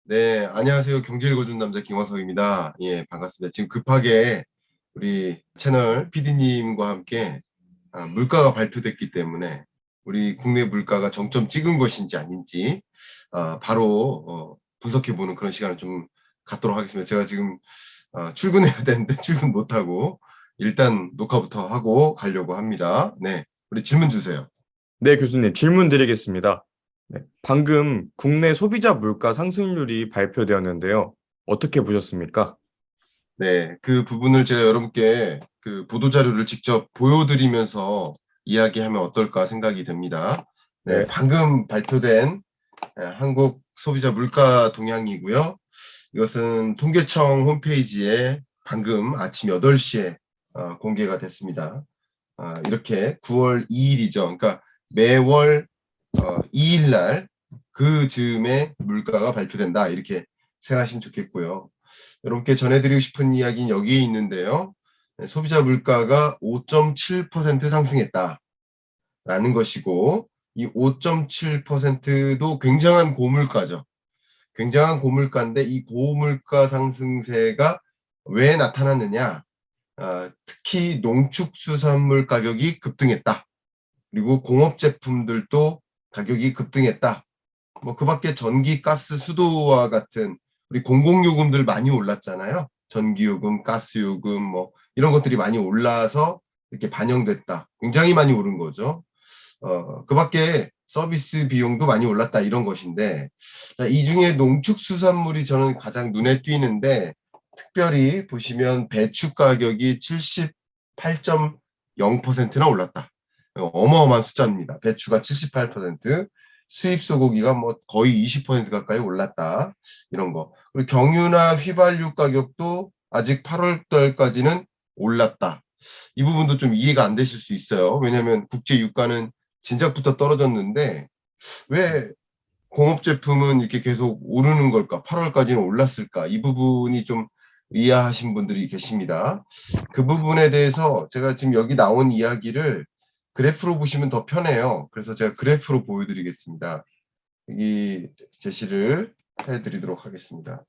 네, 안녕하세요. 경제 읽어준 남자 김화석입니다. 예, 반갑습니다. 지금 급하게 우리 채널 PD님과 함께 물가가 발표됐기 때문에 우리 국내 물가가 정점 찍은 것인지 아닌지 바로 분석해보는 그런 시간을 좀 갖도록 하겠습니다. 제가 지금 출근해야 되는데 출근 못하고 일단 녹화부터 하고 가려고 합니다. 네, 우리 질문 주세요. 네, 교수님, 질문 드리겠습니다. 네, 방금 국내 소비자 물가 상승률이 발표되었는데요. 어떻게 보셨습니까? 네, 그 부분을 제가 여러분께 그 보도자료를 직접 보여드리면서 이야기하면 어떨까 생각이 됩니다. 네, 네, 방금 발표된 한국 소비자 물가 동향이고요. 이것은 통계청 홈페이지에 방금 아침 8시에 공개가 됐습니다. 이렇게 9월 2일이죠. 그러니까 매월 2일 날 그 즈음에 물가가 발표된다. 이렇게 생각하시면 좋겠고요. 여러분께 전해드리고 싶은 이야기는 여기에 있는데요. 네, 소비자 물가가 5.7% 상승했다라는 것이고 이 5.7%도 굉장한 고물가죠. 굉장한 고물가인데 이 고물가 상승세가 왜 나타났느냐? 특히 농축수산물 가격이 급등했다. 그리고 공업 제품들도 가격이 급등했다. 뭐 그밖에 전기, 가스, 수도와 같은 우리 공공요금들 많이 올랐잖아요. 전기요금, 가스요금 뭐 이런 것들이 많이 올라서 이렇게 반영됐다. 굉장히 많이 오른 거죠. 그밖에 서비스 비용도 많이 올랐다 이런 것인데 자, 이 중에 농축수산물이 저는 가장 눈에 띄는데 특별히 보시면 배추 가격이 78.0%나 올랐다. 어마어마한 숫자입니다. 배추가 78%, 수입 소고기가 뭐 거의 20% 가까이 올랐다. 이런 거. 그리고 경유나 휘발유 가격도 아직 8월 달까지는 올랐다. 이 부분도 좀 이해가 안 되실 수 있어요. 왜냐하면 국제 유가는 진작부터 떨어졌는데 왜 공업 제품은 이렇게 계속 오르는 걸까? 8월까지는 올랐을까? 이 부분이 좀 이해하신 분들이 계십니다. 그 부분에 대해서 제가 지금 여기 나온 이야기를 그래프로 보시면 더 편해요. 그래서 제가 그래프로 보여드리겠습니다. 여기 제시를 해드리도록 하겠습니다.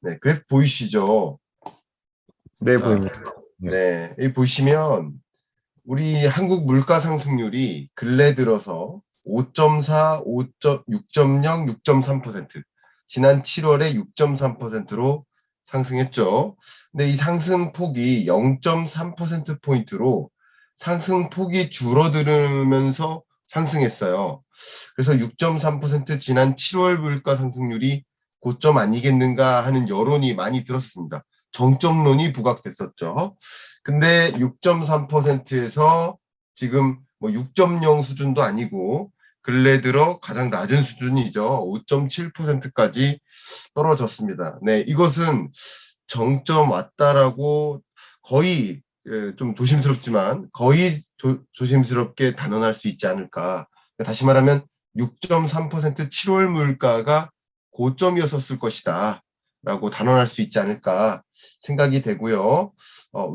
네, 그래프 보이시죠? 네, 자, 보입니다. 네, 네, 여기 보시면 우리 한국 물가 상승률이 근래 들어서 5.4, 6.0, 6.3%, 지난 7월에 6.3%로 상승했죠. 근데 이 상승폭이 0.3%포인트로 상승폭이 줄어들으면서 상승했어요. 그래서 6.3% 지난 7월 물가 상승률이 고점 아니겠는가 하는 여론이 많이 들었습니다. 정점론이 부각됐었죠. 근데 6.3%에서 지금 뭐 6.0 수준도 아니고 근래 들어 가장 낮은 수준이죠. 5.7%까지 떨어졌습니다. 네, 이것은 정점 왔다라고 거의 좀 조심스럽지만 거의 조심스럽게 단언할 수 있지 않을까. 다시 말하면 6.3% 7월 물가가 고점이었을 것이다. 라고 단언할 수 있지 않을까 생각이 되고요.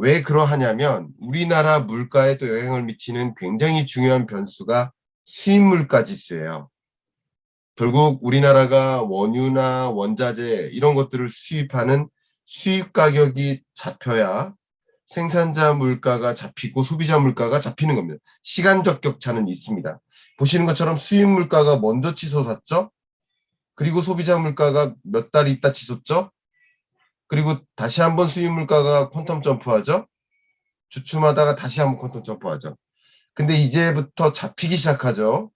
왜 그러하냐면 우리나라 물가에 또 영향을 미치는 굉장히 중요한 변수가 수입 물가 지수예요. 결국 우리나라가 원유나 원자재 이런 것들을 수입하는 수입 가격이 잡혀야 생산자 물가가 잡히고 소비자 물가가 잡히는 겁니다. 시간적 격차는 있습니다. 보시는 것처럼 수입 물가가 먼저 치솟았죠. 그리고 소비자 물가가 몇 달 있다 치솟죠. 그리고 다시 한번 수입 물가가 퀀텀 점프하죠. 주춤하다가 다시 한번 퀀텀 점프하죠. 근데 이제부터 잡히기 시작하죠.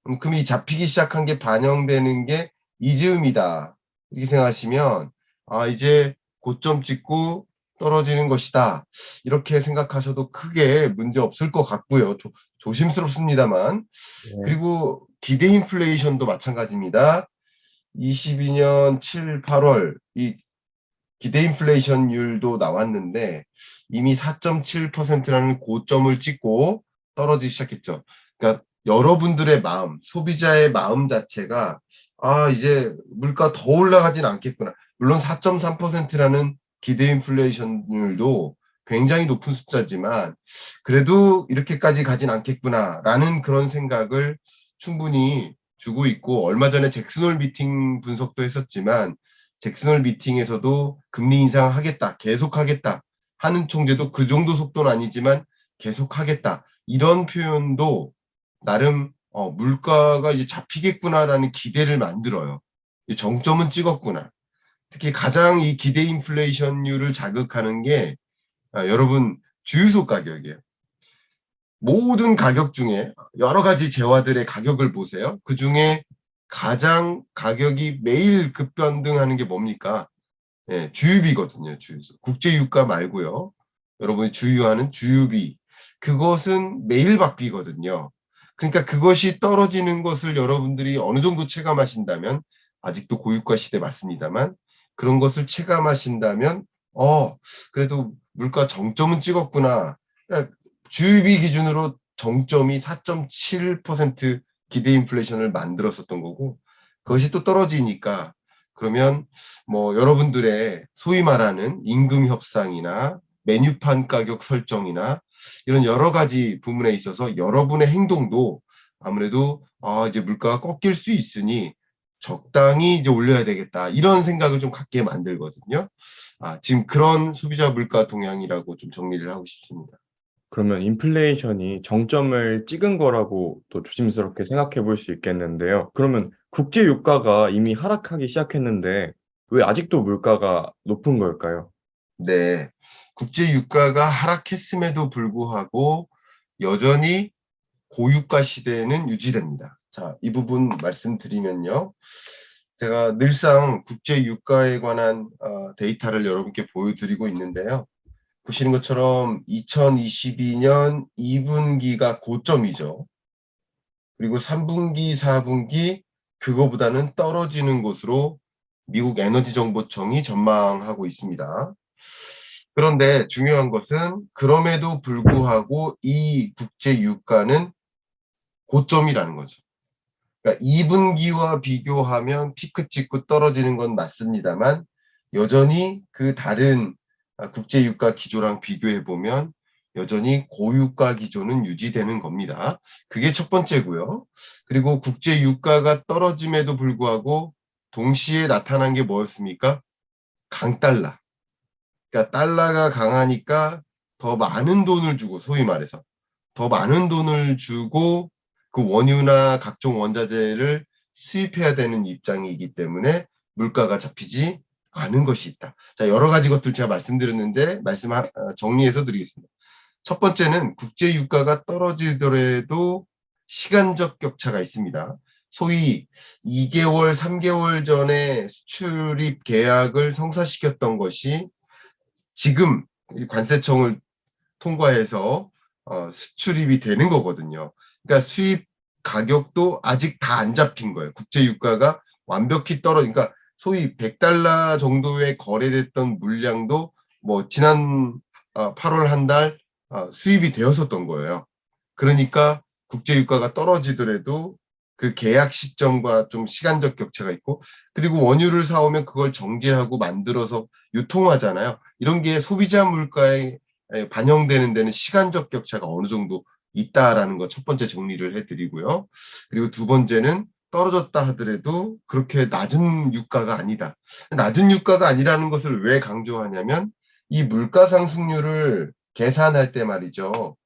그럼 이 잡히기 시작한 게 반영되는 게 이즈음이다. 이렇게 생각하시면 이제 고점 찍고 떨어지는 것이다. 이렇게 생각하셔도 크게 문제 없을 것 같고요. 조심스럽습니다만. 네, 그리고 기대 인플레이션도 마찬가지입니다. 22년 7, 8월 이 기대 인플레이션율도 나왔는데 이미 4.7%라는 고점을 찍고 떨어지기 시작했죠. 그러니까 여러분들의 마음, 소비자의 마음 자체가 이제 물가 더 올라가진 않겠구나. 물론 4.3%라는 기대 인플레이션율도 굉장히 높은 숫자지만 그래도 이렇게까지 가진 않겠구나라는 그런 생각을 충분히 주고 있고 얼마 전에 잭슨홀 미팅 분석도 했었지만 잭슨홀 미팅에서도 금리 인상하겠다, 계속하겠다 하는 총재도 그 정도 속도는 아니지만 계속하겠다 이런 표현도 나름 물가가 이제 잡히겠구나라는 기대를 만들어요. 정점은 찍었구나. 특히 가장 이 기대 인플레이션율을 자극하는 게 여러분 주유소 가격이에요. 모든 가격 중에 여러 가지 재화들의 가격을 보세요. 그 중에 가장 가격이 매일 급변동하는 게 뭡니까? 예, 주유비거든요. 주유소. 국제유가 말고요. 여러분이 주유하는 주유비. 그것은 매일 바뀌거든요. 그러니까 그것이 떨어지는 것을 여러분들이 어느 정도 체감하신다면 아직도 고유가 시대 맞습니다만 그런 것을 체감하신다면 그래도 물가 정점은 찍었구나. 그러니까 주유비 기준으로 정점이 4.7% 기대 인플레이션을 만들었었던 거고 그것이 또 떨어지니까 그러면 뭐 여러분들의 소위 말하는 임금 협상이나 메뉴판 가격 설정이나 이런 여러 가지 부분에 있어서 여러분의 행동도 아무래도 이제 물가가 꺾일 수 있으니 적당히 이제 올려야 되겠다 이런 생각을 좀 갖게 만들거든요. 지금 그런 소비자 물가 동향이라고 좀 정리를 하고 싶습니다. 그러면 인플레이션이 정점을 찍은 거라고 또 조심스럽게 생각해 볼 수 있겠는데요. 그러면 국제 유가가 이미 하락하기 시작했는데 왜 아직도 물가가 높은 걸까요? 네. 국제 유가가 하락했음에도 불구하고 여전히 고유가 시대는 유지됩니다. 자, 이 부분 말씀드리면요. 제가 늘상 국제 유가에 관한 데이터를 여러분께 보여드리고 있는데요. 보시는 것처럼 2022년 2분기가 고점이죠. 그리고 3분기, 4분기 그거보다는 떨어지는 것으로 미국 에너지정보청이 전망하고 있습니다. 그런데 중요한 것은 그럼에도 불구하고 이 국제 유가는 고점이라는 거죠. 그러니까 2분기와 비교하면 피크 찍고 떨어지는 건 맞습니다만 여전히 그 다른 국제 유가 기조랑 비교해 보면 여전히 고유가 기조는 유지되는 겁니다. 그게 첫 번째고요. 그리고 국제 유가가 떨어짐에도 불구하고 동시에 나타난 게 뭐였습니까? 강달러. 그러니까 달러가 강하니까 더 많은 돈을 주고 소위 말해서 더 많은 돈을 주고 그 원유나 각종 원자재를 수입해야 되는 입장이기 때문에 물가가 잡히지 않은 것이 있다. 자, 여러 가지 것들 제가 말씀드렸는데 정리해서 드리겠습니다. 첫 번째는 국제 유가가 떨어지더라도 시간적 격차가 있습니다. 소위 2개월, 3개월 전에 수출입 계약을 성사시켰던 것이 지금 관세청을 통과해서 수출입이 되는 거거든요. 그러니까 수입 가격도 아직 다 안 잡힌 거예요. 국제 유가가 완벽히 그러니까 소위 100달러 정도에 거래됐던 물량도 뭐 지난 8월 한 달 수입이 되었었던 거예요. 그러니까 국제 유가가 떨어지더라도 그 계약 시점과 좀 시간적 격차가 있고 그리고 원유를 사오면 그걸 정제하고 만들어서 유통하잖아요. 이런 게 소비자 물가에 반영되는 데는 시간적 격차가 어느 정도 있다라는 거 첫 번째 정리를 해드리고요. 그리고 두 번째는 떨어졌다 하더라도 그렇게 낮은 유가가 아니다. 낮은 유가가 아니라는 것을 왜 강조하냐면 이 물가 상승률을 계산할 때 말이죠.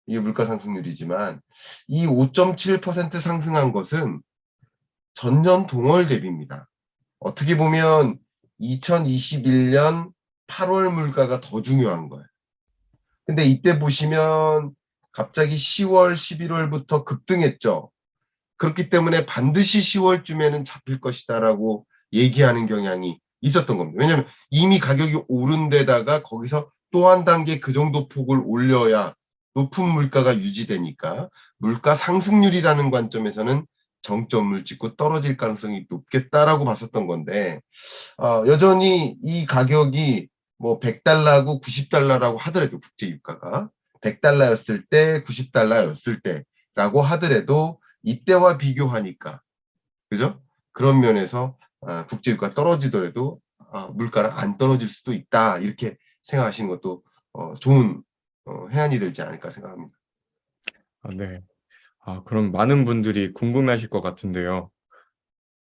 이게 물가 상승률이지만 이 5.7% 상승한 것은 전년 동월 대비입니다. 어떻게 보면 2021년 8월 물가가 더 중요한 거예요. 근데 이때 보시면 갑자기 10월, 11월부터 급등했죠. 그렇기 때문에 반드시 10월쯤에는 잡힐 것이다라고 얘기하는 경향이 있었던 겁니다. 왜냐하면 이미 가격이 오른 데다가 거기서 또 한 단계 그 정도 폭을 올려야 높은 물가가 유지되니까 물가 상승률이라는 관점에서는 정점을 찍고 떨어질 가능성이 높겠다라고 봤었던 건데 여전히 이 가격이 뭐 100달러고 90달러라고 하더라도 국제 유가가 100달러였을 때 90달러였을 때라고 하더라도 이때와 비교하니까 그죠? 그런 면에서 국제 유가 떨어지더라도 물가는 안 떨어질 수도 있다 이렇게 생각하시는 것도 좋은 해안이 되지 않을까 생각합니다. 네. 그럼 많은 분들이 궁금해하실 것 같은데요.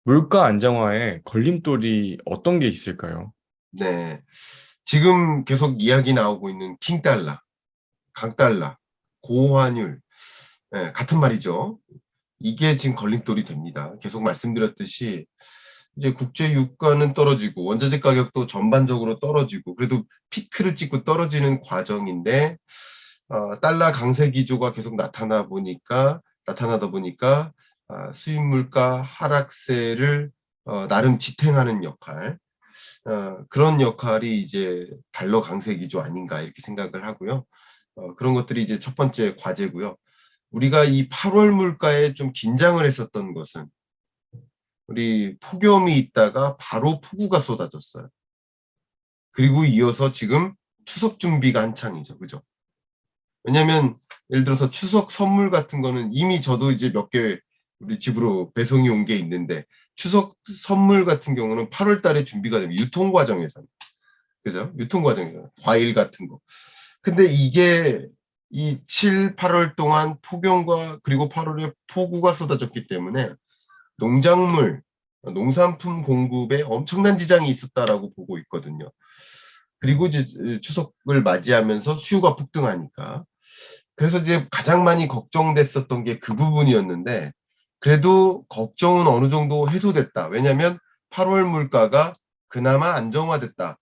물가 안정화에 걸림돌이 어떤 게 있을까요? 네. 지금 계속 이야기 나오고 있는 킹달러, 강달러, 고환율, 예, 같은 말이죠. 이게 지금 걸림돌이 됩니다. 계속 말씀드렸듯이 이제 국제 유가는 떨어지고 원자재 가격도 전반적으로 떨어지고 그래도 피크를 찍고 떨어지는 과정인데 달러 강세 기조가 계속 나타나다 보니까 수입 물가 하락세를 나름 지탱하는 역할, 그런 역할이 이제 달러 강세 기조 아닌가 이렇게 생각을 하고요. 그런 것들이 이제 첫 번째 과제고요. 우리가 이 8월 물가에 좀 긴장을 했었던 것은 우리 폭염이 있다가 바로 폭우가 쏟아졌어요. 그리고 이어서 지금 추석 준비가 한창이죠. 그죠? 왜냐면 예를 들어서 추석 선물 같은 거는 이미 저도 이제 몇 개 우리 집으로 배송이 온 게 있는데 추석 선물 같은 경우는 8월 달에 준비가 되면 유통 과정에서 그죠? 유통 과정에서 과일 같은 거. 근데 이게 이 7, 8월 동안 폭염과 그리고 8월에 폭우가 쏟아졌기 때문에 농작물, 농산품 공급에 엄청난 지장이 있었다라고 보고 있거든요. 그리고 이제 추석을 맞이하면서 수요가 폭등하니까. 그래서 이제 가장 많이 걱정됐었던 게 그 부분이었는데 그래도 걱정은 어느 정도 해소됐다. 왜냐하면 8월 물가가 그나마 안정화됐다.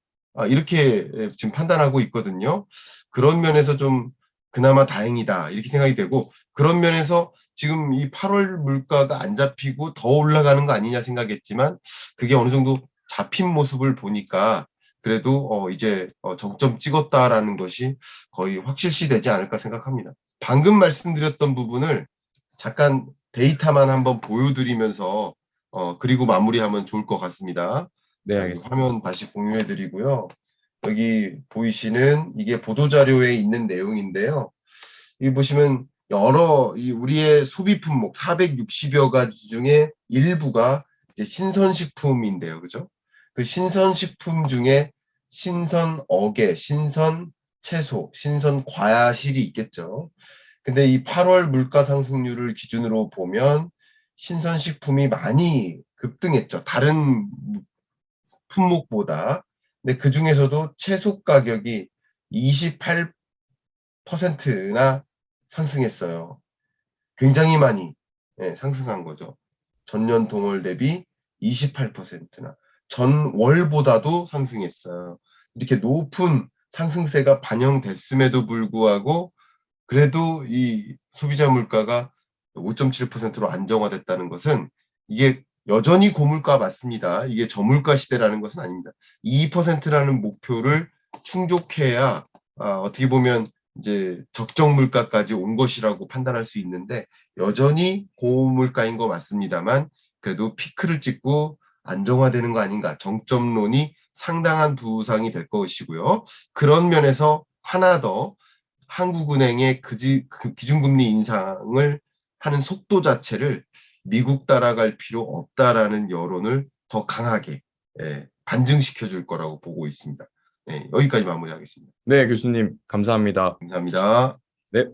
이렇게 지금 판단하고 있거든요. 그런 면에서 좀 그나마 다행이다. 이렇게 생각이 되고 그런 면에서 지금 이 8월 물가가 안 잡히고 더 올라가는 거 아니냐 생각했지만 그게 어느 정도 잡힌 모습을 보니까 그래도 이제 정점 찍었다라는 것이 거의 확실시 되지 않을까 생각합니다. 방금 말씀드렸던 부분을 잠깐 데이터만 한번 보여드리면서 그리고 마무리하면 좋을 것 같습니다. 네, 자, 여기 알겠습니다. 화면 다시 공유해 드리고요. 여기 보이시는 이게 보도자료에 있는 내용인데요. 여기 보시면 여러 우리의 소비 품목 460여 가지 중에 일부가 이제 신선식품인데요. 그죠? 그 신선식품 중에 신선 어계, 신선 채소, 신선 과실이 있겠죠. 근데 이 8월 물가 상승률을 기준으로 보면 신선식품이 많이 급등했죠. 다른 품목보다. 근데 그 중에서도 채소 가격이 28%나 상승했어요. 굉장히 많이 상승한 거죠. 전년 동월 대비 28%나 전월보다도 상승했어요. 이렇게 높은 상승세가 반영됐음에도 불구하고 그래도 이 소비자 물가가 5.7%로 안정화됐다는 것은 이게 여전히 고물가 맞습니다. 이게 저물가 시대라는 것은 아닙니다. 2%라는 목표를 충족해야 어떻게 보면 이제 적정 물가까지 온 것이라고 판단할 수 있는데 여전히 고물가인 거 맞습니다만 그래도 피크를 찍고 안정화되는 거 아닌가 정점론이 상당한 부상이 될 것이고요. 그런 면에서 하나 더 한국은행의 기준금리 인상을 하는 속도 자체를 미국 따라갈 필요 없다라는 여론을 더 강하게 반증시켜 줄 거라고 보고 있습니다. 여기까지 마무리하겠습니다. 네, 교수님, 감사합니다. 감사합니다. 네.